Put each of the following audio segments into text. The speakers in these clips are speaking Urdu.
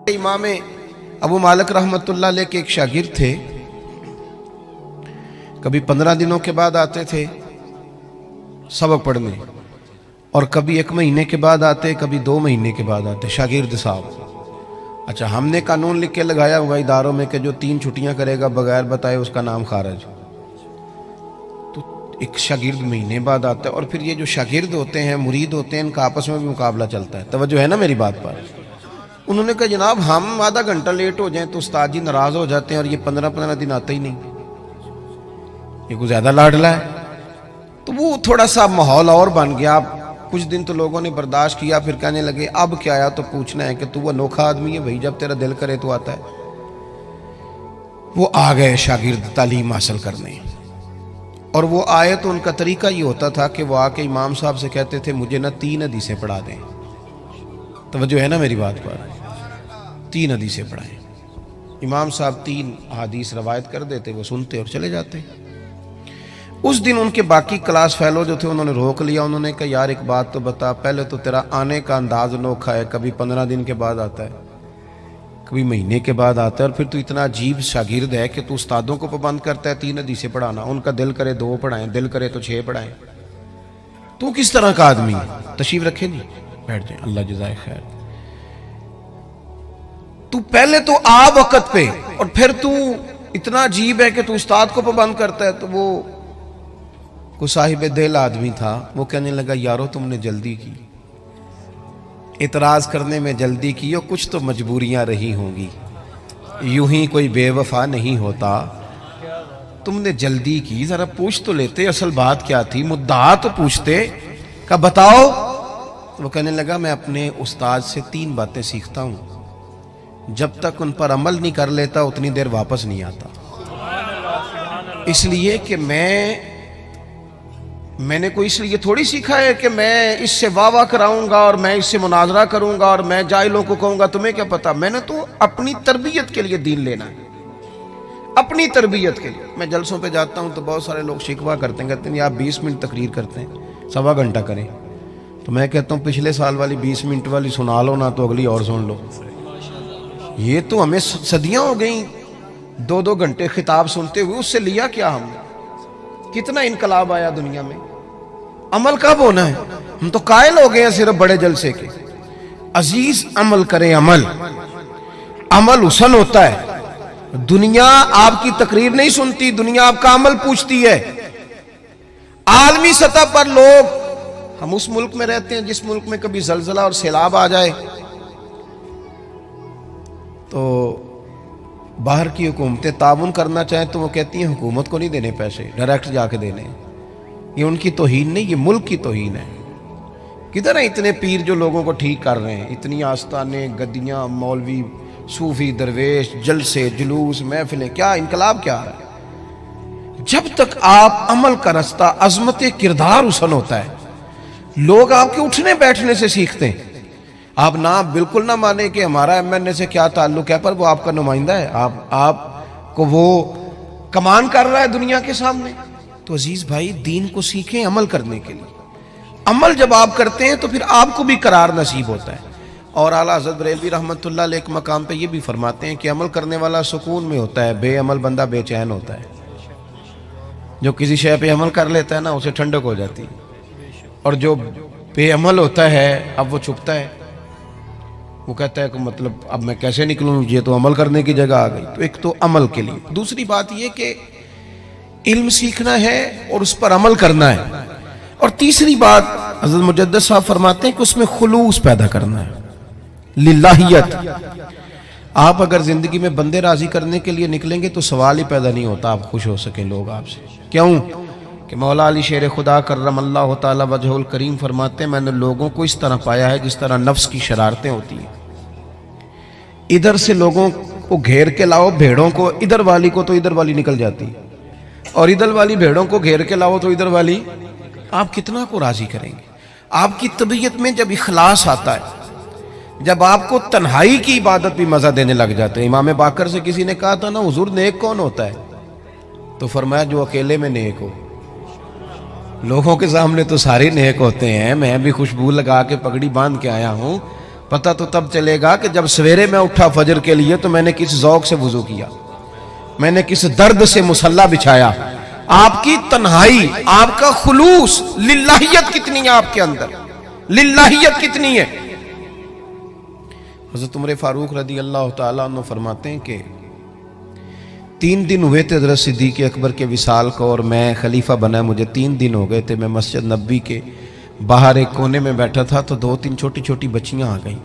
امام ابو مالک رحمۃ اللہ علیہ کے ایک شاگرد تھے، کبھی 15 دنوں کے بعد آتے تھے سبق پڑھنے، اور کبھی 1 مہینے کے بعد آتے، کبھی 2 مہینے کے بعد آتے شاگرد صاحب۔ اچھا، ہم نے قانون لکھ کے لگایا ہوا اداروں میں کہ جو 3 چھٹیاں کرے گا بغیر بتائے اس کا نام خارج۔ تو ایک شاگرد مہینے بعد آتا ہے، اور پھر یہ جو شاگرد ہوتے ہیں، مرید ہوتے ہیں، ان کا آپس میں بھی مقابلہ چلتا ہے۔ توجہ ہے نا میری بات پر؟ انہوں نے کہا جناب ہم آدھا گھنٹہ لیٹ ہو جائیں تو استاد جی ناراض ہو جاتے ہیں، اور یہ 15 دن آتا ہی نہیں، یہ کوئی زیادہ لاڈلا ہے۔ تو وہ تھوڑا سا ماحول اور بن گیا۔ کچھ دن تو لوگوں نے برداشت کیا، پھر کہنے لگے اب کیا آیا تو پوچھنا ہے کہ تو وہ انوکھا آدمی ہے بھائی، جب تیرا دل کرے تو آتا ہے۔ وہ آ گئے شاگرد تعلیم حاصل کرنے، اور وہ آئے تو ان کا طریقہ یہ ہوتا تھا کہ وہ آ کے امام صاحب سے کہتے تھے مجھے نا 3 حدیثیں پڑھا دیں۔ توجہ ہے نا میری بات پر؟ 3 حدیثیں پڑھائیں۔ امام صاحب 3 احادیث روایت کر دیتے، وہ سنتے اور چلے جاتے۔ اس دن ان کے باقی کلاس فیلو جو تھے انہوں نے روک لیا، انہوں نے کہا یار ایک بات تو بتا، پہلے تو تیرا آنے کا انداز انوکھا ہے، کبھی 15 دن کے بعد آتا ہے، کبھی مہینے کے بعد آتا ہے، اور پھر تو اتنا عجیب شاگرد ہے کہ تو استادوں کو پابند کرتا ہے 3 حدیثیں پڑھانا، ان کا دل کرے 2 پڑھائیں، دل کرے تو 6 پڑھائیں۔ تو کس طرح کا آدمی ہے؟ تشریف رکھیں جی، بیٹھ جائیں، اللہ جزائے خیر۔ تو پہلے تو آ وقت پہ، اور پھر تو اتنا عجیب ہے کہ تو استاد کو پابند کرتا ہے۔ تو وہ کوئی صاحب دل آدمی تھا، وہ کہنے لگا یارو تم نے جلدی کی، اعتراض کرنے میں جلدی کی، اور کچھ تو مجبوریاں رہی ہوں گی، یوں ہی کوئی بے وفا نہیں ہوتا، تم نے جلدی کی، ذرا پوچھ تو لیتے اصل بات کیا تھی، مدعا تو پوچھتے کہ بتاؤ۔ وہ کہنے لگا میں اپنے استاد سے 3 باتیں سیکھتا ہوں، جب تک ان پر عمل نہیں کر لیتا اتنی دیر واپس نہیں آتا، اس لیے کہ میں نے کوئی اس لیے تھوڑی سیکھا ہے کہ میں اس سے واہ کراؤں گا اور میں اس سے مناظرہ کروں گا اور میں جاہلوں کو کہوں گا تمہیں کیا پتا۔ میں نے تو اپنی تربیت کے لیے دین لینا ہے، اپنی تربیت کے لیے۔ میں جلسوں پہ جاتا ہوں تو بہت سارے لوگ شکوہ کرتے ہیں، کہتے ہیں آپ 20 منٹ تقریر کرتے ہیں، 1.25 گھنٹہ کریں۔ تو میں کہتا ہوں پچھلے سال والی 20 منٹ والی سنا لو نا، تو اگلی اور سن لو۔ یہ تو ہمیں صدیاں ہو گئیں 2 گھنٹے خطاب سنتے ہوئے، اس سے لیا کیا ہم نے؟ کتنا انقلاب آیا دنیا میں، عمل کب ہونا ہے؟ ہم تو قائل ہو گئے ہیں صرف بڑے جلسے کے۔ عزیز عمل کریں، عمل حسن ہوتا ہے۔ دنیا آپ کی تقریر نہیں سنتی، دنیا آپ کا عمل پوچھتی ہے۔ عالمی سطح پر لوگ، ہم اس ملک میں رہتے ہیں جس ملک میں کبھی زلزلہ اور سیلاب آ جائے تو باہر کی حکومتیں تعاون کرنا چاہیں تو وہ کہتی ہیں حکومت کو نہیں دینے پیسے، ڈائریکٹ جا کے دینے۔ یہ ان کی توہین نہیں، یہ ملک کی توہین ہے۔ کدھر ہیں اتنے پیر جو لوگوں کو ٹھیک کر رہے ہیں؟ اتنی آستانے، گدیاں، مولوی، صوفی، درویش، جلسے، جلوس، محفلیں، کیا انقلاب کیا ہے؟ جب تک آپ عمل کا رستہ، عظمت کردار حسن ہوتا ہے، لوگ آپ کے اٹھنے بیٹھنے سے سیکھتے ہیں۔ آپ نہ بالکل نہ مانیں کہ ہمارا ایم این اے سے کیا تعلق ہے، پر وہ آپ کا نمائندہ ہے، آپ کو وہ کمان کر رہا ہے دنیا کے سامنے۔ تو عزیز بھائی دین کو سیکھیں عمل کرنے کے لیے۔ عمل جب آپ کرتے ہیں تو پھر آپ کو بھی قرار نصیب ہوتا ہے۔ اور اعلیٰ حضرت بریلوی رحمۃ اللہ علیہ ایک مقام پہ یہ بھی فرماتے ہیں کہ عمل کرنے والا سکون میں ہوتا ہے، بے عمل بندہ بے چین ہوتا ہے۔ جو کسی شے پہ عمل کر لیتا ہے نا، اسے ٹھنڈک ہو جاتی ہے، اور جو بے عمل ہوتا ہے اب وہ چھپتا ہے، وہ کہتا ہے کہ مطلب اب میں کیسے نکلوں، یہ تو عمل کرنے کی جگہ آ گئی۔ تو ایک تو عمل کے لیے، دوسری بات یہ کہ علم سیکھنا ہے اور اس پر عمل کرنا ہے، اور تیسری بات حضرت مجدد صاحب فرماتے ہیں کہ اس میں خلوص پیدا کرنا ہے، للہیت۔ آپ اگر زندگی میں بندے راضی کرنے کے لیے نکلیں گے تو سوال ہی پیدا نہیں ہوتا آپ خوش ہو سکیں لوگ آپ سے۔ کیوں کہ مولا علی شیر خدا کرم اللہ تعالی وجہ الکریم فرماتے ہیں میں نے لوگوں کو اس طرح پایا ہے جس طرح نفس کی شرارتیں ہوتی ہیں۔ ادھر سے لوگوں کو گھیر کے لاؤ بھیڑوں کو، ادھر والی کو تو ادھر والی نکل جاتی، اور ادھر والی بھیڑوں کو گھیر کے لاؤ تو ادھر والی، آپ کتنا کو راضی کریں گے؟ آپ کی طبیعت میں جب اخلاص آتا ہے، جب آپ کو تنہائی کی عبادت بھی مزہ دینے لگ جاتے ہیں۔ امام باقر سے کسی نے کہا تھا نا حضور نیک کون ہوتا ہے؟ تو فرمایا جو اکیلے میں نیک ہو۔ لوگوں کے سامنے تو سارے نیک ہوتے ہیں، میں بھی خوشبو لگا کے پگڑی باندھ کے آیا ہوں، پتہ تو تب چلے گا کہ جب سویرے میں اٹھا فجر کے لیے تو میں نے کس ذوق سے وضو کیا، میں نے کس درد سے مصلی بچھایا۔ آپ کی تنہائی، آپ کا خلوص، للہیت کتنی ہے آپ کے اندر، للہیت کتنی ہے۔ حضرت عمر فاروق رضی اللہ تعالیٰ عنہ فرماتے ہیں کہ 3 دن ہوئے تھے حضرت صدیق اکبر کے وصال کو، اور میں خلیفہ بنا، مجھے 3 دن ہو گئے تھے، میں مسجد نبوی کے باہر ایک کونے میں بیٹھا تھا تو 2-3 چھوٹی چھوٹی بچیاں آ گئیں۔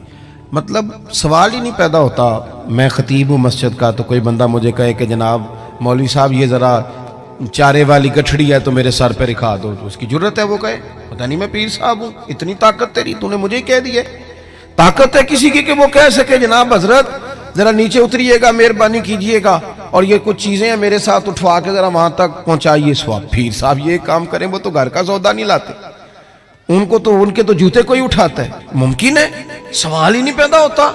مطلب سوال ہی نہیں پیدا ہوتا، میں خطیب ہوں مسجد کا، تو کوئی بندہ مجھے کہے کہ جناب مولوی صاحب یہ ذرا چارے والی گٹھڑی ہے تو میرے سر پہ رکھا دو، تو اس کی جرت ہے وہ کہے پتہ نہیں میں پیر صاحب ہوں، اتنی طاقت تیری، تو نے مجھے کہہ دی ہے۔ طاقت ہے کسی کی کہ وہ کہہ سکے جناب حضرت ذرا نیچے اتریے گا، مہربانی کیجئے گا، اور یہ کچھ چیزیں ہیں میرے ساتھ اٹھوا کے ذرا وہاں تک پہنچائیے سواب۔ پیر صاحب یہ کام کریں، وہ تو گھر کا سودا نہیں لاتے، ان کے تو جوتے کوئی اٹھاتا ہے، ممکن ہے؟ سوال ہی نہیں پیدا ہوتا۔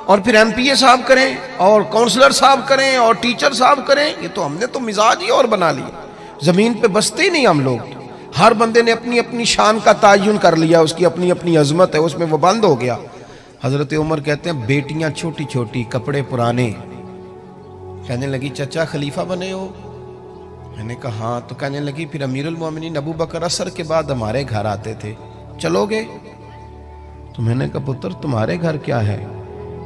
اور پھر ایم پی اے صاحب کریں، اور کونسلر صاحب کریں، اور ٹیچر صاحب کریں، یہ تو ہم نے تو مزاج ہی اور بنا لیا، زمین پہ بستے ہی نہیں ہم لوگ۔ ہر بندے نے اپنی اپنی شان کا تعین کر لیا، اس کی اپنی اپنی عظمت ہے، اس میں وہ بند ہو گیا۔ حضرت عمر کہتے ہیں بیٹیاں چھوٹی چھوٹی، کپڑے پرانے، کہنے لگی چچا خلیفہ بنے ہو؟ میں نے کہا ہاں۔ تو کہنے لگی پھر امیر المومنین ابو بکر عصر کے بعد ہمارے گھر آتے تھے، چلو گے؟ تو میں نے کہا پتر تمہارے گھر کیا ہے؟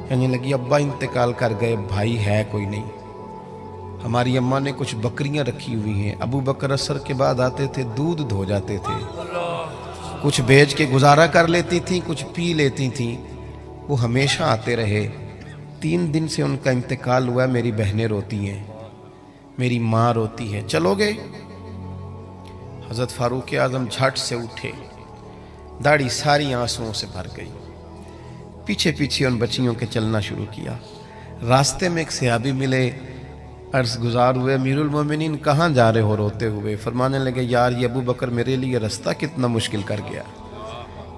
کہنے لگی ابا انتقال کر گئے، بھائی ہے کوئی نہیں، ہماری اماں نے کچھ بکریاں رکھی ہوئی ہیں، ابو بکر عصر کے بعد آتے تھے، دودھ دھو جاتے تھے، کچھ بیچ کے گزارا کر لیتی تھیں، کچھ پی لیتی تھیں، وہ ہمیشہ آتے رہے۔ 3 دن سے ان کا انتقال ہوا ہے، میری بہنیں روتی ہیں، میری ماں روتی ہے، چلو گے؟ حضرت فاروق اعظم جھٹ سے اٹھے، داڑھی ساری آنسوؤں سے بھر گئی، پیچھے پیچھے ان بچیوں کے چلنا شروع کیا۔ راستے میں ایک صحابی ملے، عرض گزار ہوئے امیر المومنین کہاں جا رہے ہو روتے ہوئے؟ فرمانے لگے یار یہ ابو بکر میرے لیے رستہ کتنا مشکل کر گیا،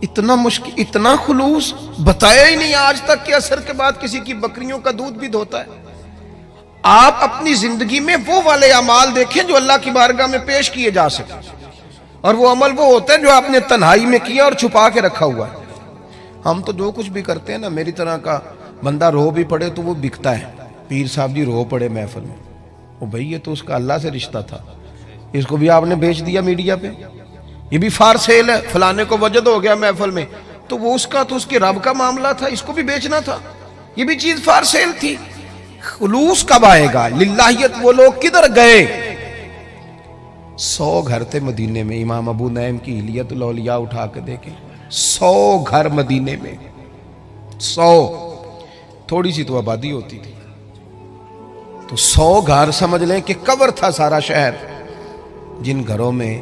اتنا مشکل، اتنا خلوص بتایا ہی نہیں آج تک کہ عصر کے بعد کسی کی بکریوں کا دودھ بھی دھوتا ہے۔ آپ اپنی زندگی میں وہ والے اعمال دیکھیں جو اللہ کی بارگاہ میں پیش کیے جا سکیں، اور وہ عمل وہ ہوتا ہے جو آپ نے تنہائی میں کیا اور چھپا کے رکھا ہوا ہے۔ ہم تو جو کچھ بھی کرتے ہیں نا، میری طرح کا بندہ رو بھی پڑے تو وہ بکتا ہے، پیر صاحب جی رو پڑے محفل میں، وہ بھئی یہ تو اس کا اللہ سے رشتہ تھا، اس کو بھی آپ نے بیچ دیا میڈیا پہ، یہ بھی فار سیل ہے، فلانے کو وجد ہو گیا محفل میں، تو وہ اس کا تو اس کے رب کا معاملہ تھا، اس کو بھی بیچنا تھا، یہ بھی چیز فار سیل تھی۔ خلوص کب آئے گا؟ للہیت وہ لوگ کدھر گئے؟ 100 گھر تھے مدینے میں، امام ابو نعیم کی حلیت الاولیاء اٹھا کے دیکھیں، 100 گھر مدینے میں، 100، تھوڑی سی تو آبادی ہوتی تھی، تو 100 گھر سمجھ لیں کہ کور تھا سارا شہر، جن گھروں میں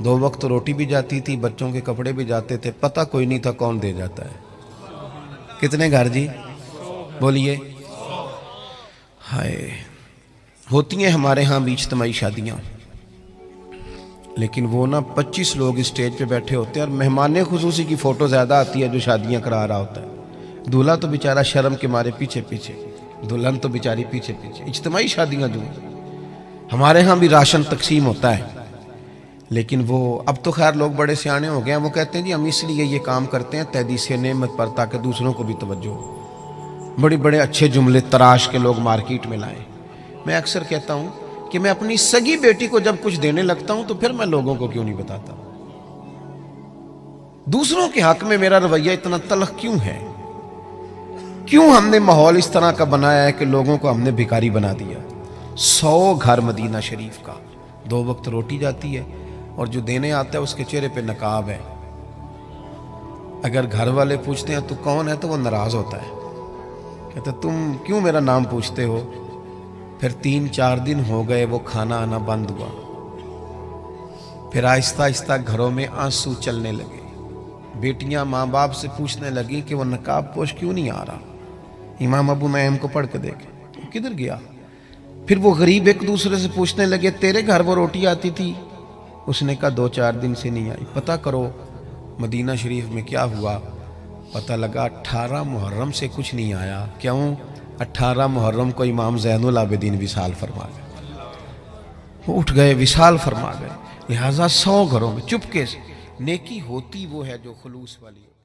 2 وقت روٹی بھی جاتی تھی، بچوں کے کپڑے بھی جاتے تھے، پتہ کوئی نہیں تھا کون دے جاتا ہے۔ کتنے گھر جی؟ بولیے۔ ہائے، ہوتی ہیں ہمارے ہاں بھی اجتماعی شادیاں، لیکن وہ نا 25 لوگ اسٹیج پہ بیٹھے ہوتے ہیں، اور مہمان خصوصی کی فوٹو زیادہ آتی ہے جو شادیاں کرا رہا ہوتا ہے، دولہا تو بیچارہ شرم کے مارے پیچھے پیچھے، دلہن تو بیچاری پیچھے پیچھے۔ اجتماعی شادیاں جو ہمارے ہاں بھی راشن تقسیم ہوتا ہے، لیکن وہ اب تو خیر لوگ بڑے سیانے ہو گئے ہیں، وہ کہتے ہیں جی ہم اس لیے یہ کام کرتے ہیں تحدیث نعمت پر، تاکہ دوسروں کو بھی توجہ ہو، بڑے بڑے اچھے جملے تراش کے لوگ مارکیٹ میں لائیں۔ میں اکثر کہتا ہوں کہ میں اپنی سگی بیٹی کو جب کچھ دینے لگتا ہوں تو پھر میں لوگوں کو کیوں نہیں بتاتا؟ دوسروں کے حق میں میرا رویہ اتنا تلخ کیوں ہے؟ کیوں ہم نے ماحول اس طرح کا بنایا ہے کہ لوگوں کو ہم نے بھکاری بنا دیا؟ 100 گھر مدینہ شریف کا، 2 وقت روٹی جاتی ہے، اور جو دینے آتا ہے اس کے چہرے پہ نقاب ہے، اگر گھر والے پوچھتے ہیں تو کون ہے تو وہ ناراض ہوتا ہے، کہتا تم کیوں میرا نام پوچھتے ہو؟ پھر 3-4 دن ہو گئے وہ کھانا آنا بند ہوا، پھر آہستہ آہستہ گھروں میں آنسو چلنے لگے، بیٹیاں ماں باپ سے پوچھنے لگیں کہ وہ نقاب پوش کیوں نہیں آ رہا؟ امام ابو نعیم کو پڑھ کے دیکھیں وہ کدھر گیا؟ پھر وہ غریب ایک دوسرے سے پوچھنے لگے تیرے گھر وہ روٹی آتی تھی؟ اس نے کہا 2-4 دن سے نہیں آئی۔ پتہ کرو مدینہ شریف میں کیا ہوا؟ پتہ لگا 18 محرم سے کچھ نہیں آیا۔ کیوں؟ 18 محرم کو امام زین العابدین وصال فرما گئے، وہ اٹھ گئے، وصال فرما گئے۔ لہٰذا 100 گھروں میں چپکے سے نیکی ہوتی وہ ہے جو خلوص والی ہو.